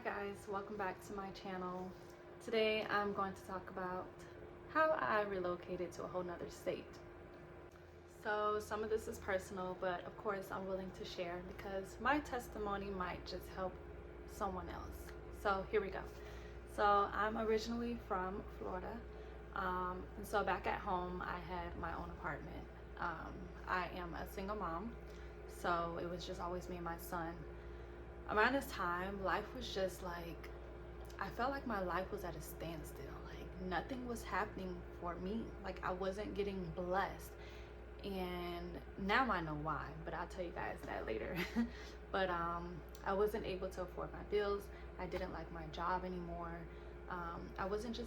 guys, welcome back to my channel. Today I'm going to talk about how I relocated to a whole nother state. So some of this is personal, but of course I'm willing to share because my testimony might just help someone else. So here we go. So I'm originally from Florida, and so back at home I had my own apartment. I am a single mom, so it was just always me and my son. Around this time, life was just like, I felt like my life was at a standstill. Like nothing was happening for me. Like I wasn't getting blessed. And now I know why, but I'll tell you guys that later. But I wasn't able to afford my bills. I didn't like my job anymore. I wasn't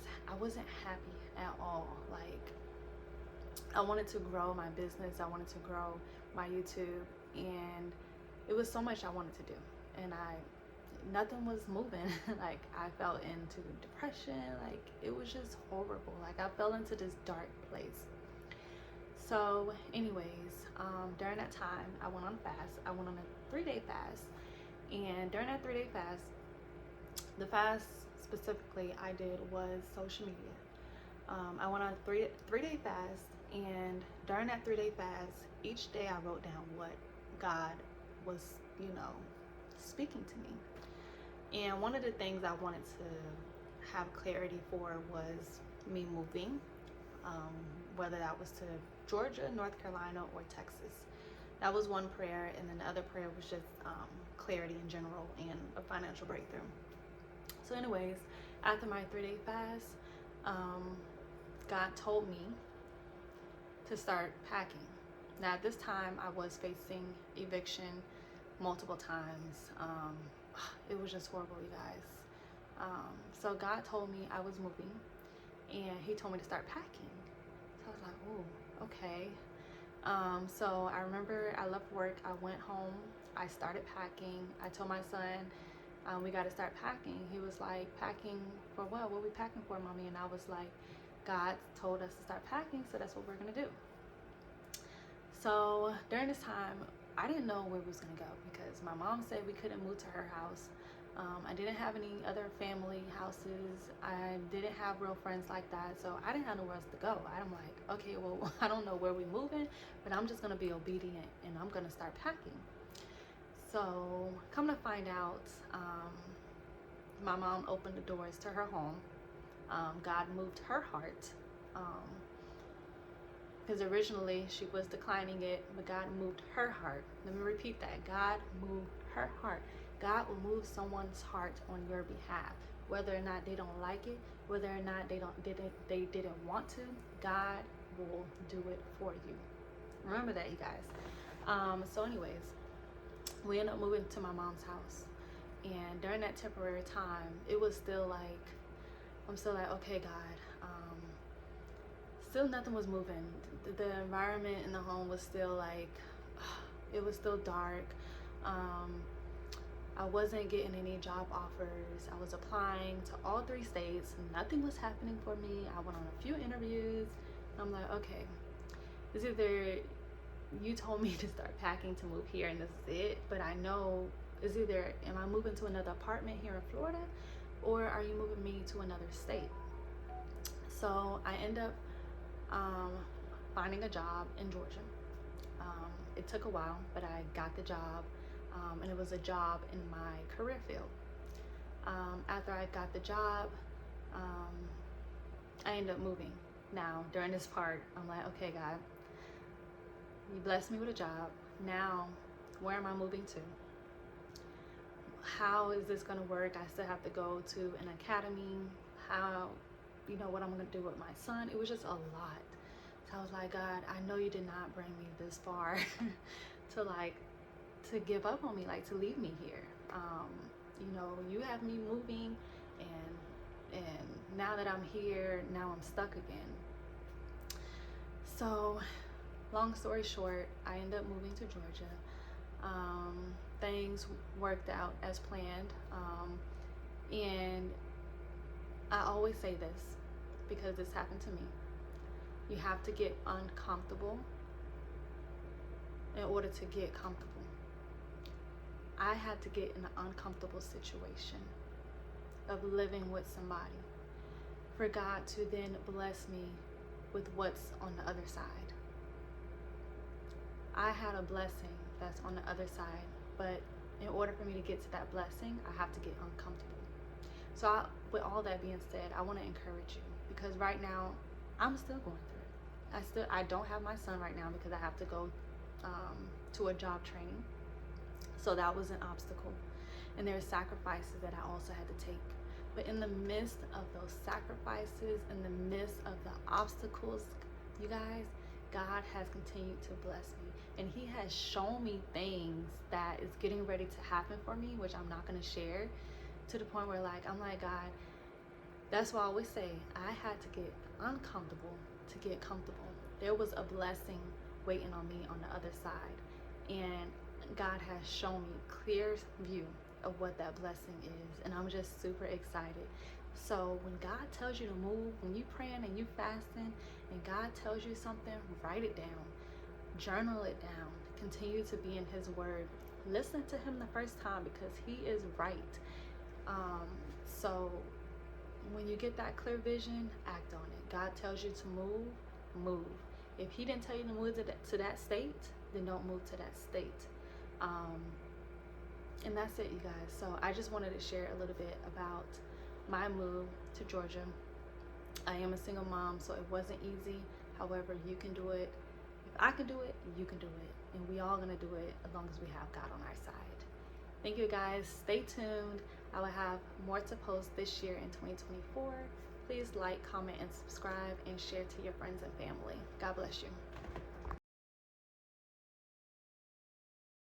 happy at all. Like I wanted to grow my business. I wanted to grow my YouTube, and it was so much I wanted to do. And nothing was moving. Like I fell into depression. Like it was just horrible. Like I fell into this dark place. So anyways, during that time I went on a fast. I went on a 3-day fast, and during that 3-day fast, the fast specifically I did was social media. I went on a three-day fast, and during that 3-day fast, each day I wrote down what God was, speaking to me. And one of the things I wanted to have clarity for was me moving, whether that was to Georgia, North Carolina, or Texas. That was one prayer, and then the other prayer was just clarity in general and a financial breakthrough. So anyways, after my 3-day fast, God told me to start packing. Now at this time I was facing eviction multiple times. It was just horrible, you guys. So God told me I was moving, and he told me to start packing. So I was like, oh, okay. So I remember I left work, I went home, I started packing. I told my son, we got to start packing. He was like, packing for what? What are we packing for, mommy? And I was like, God told us to start packing, so that's what we're gonna do. So during this time, I didn't know where we was gonna go because my mom said we couldn't move to her house. I didn't have any other family houses. I didn't have real friends like that, so I didn't have nowhere else to go. I'm like, okay, well, I don't know where we're moving, but I'm just gonna be obedient and I'm gonna start packing. So come to find out, my mom opened the doors to her home. God moved her heart, because originally she was declining it, but God moved her heart. Let me repeat that. God moved her heart. God will move someone's heart on your behalf, whether or not they don't like it, whether or not they didn't want to. God will do it for you. Remember that, you guys. So anyways, we ended up moving to my mom's house, and during that temporary time, it was still like, I'm still like, okay, God. Still nothing was moving. The environment in the home was still like, it was still dark. I wasn't getting any job offers. I was applying to all 3 states. Nothing was happening for me. I went on a few interviews. I'm like, okay, it's either you told me to start packing to move here and this is it, but I know it's either, am I moving to another apartment here in Florida, or are you moving me to another state? So I end up finding a job in Georgia. It took a while, but I got the job, and it was a job in my career field. After I got the job, I ended up moving. Now, during this part, I'm like, okay, God, you blessed me with a job. Now, where am I moving to? How is this going to work? I still have to go to an academy. How, what I'm going to do with my son? It was just a lot. So I was like, God, I know you did not bring me this far to give up on me, like to leave me here. You have me moving, and now that I'm here, now I'm stuck again. So long story short, I ended up moving to Georgia. Things worked out as planned. And I always say this because this happened to me. You have to get uncomfortable in order to get comfortable. I had to get in an uncomfortable situation. of living with somebody, for God to then bless me with what's on the other side. I had a blessing that's on the other side, but in order for me to get to that blessing, I have to get uncomfortable. So with all that being said, I want to encourage you, because right now I'm still going through it. I don't have my son right now because I have to go to a job training. So that was an obstacle. And there are sacrifices that I also had to take. But in the midst of those sacrifices, in the midst of the obstacles, you guys, God has continued to bless me. And he has shown me things that is getting ready to happen for me, which I'm not going to share, to the point where I'm like, God, that's why I always say I had to get uncomfortable to get comfortable. There was a blessing waiting on me on the other side. And God has shown me clear view of what that blessing is, and I'm just super excited. So when God tells you to move, when you praying and you fasting and God tells you something, write it down, journal it down, continue to be in his word, listen to him the first time, because he is right. So when you get that clear vision, act on it. God tells you to move. If he didn't tell you to move to that state, then don't move to that state. And that's it, you guys. So I just wanted to share a little bit about my move to Georgia. I am a single mom, so it wasn't easy. However, you can do it. If I can do it, you can do it. And we all gonna do it as long as we have God on our side. Thank you, guys. Stay tuned. I will have more to post this year in 2024. Please like, comment, and subscribe, and share to your friends and family. God bless you.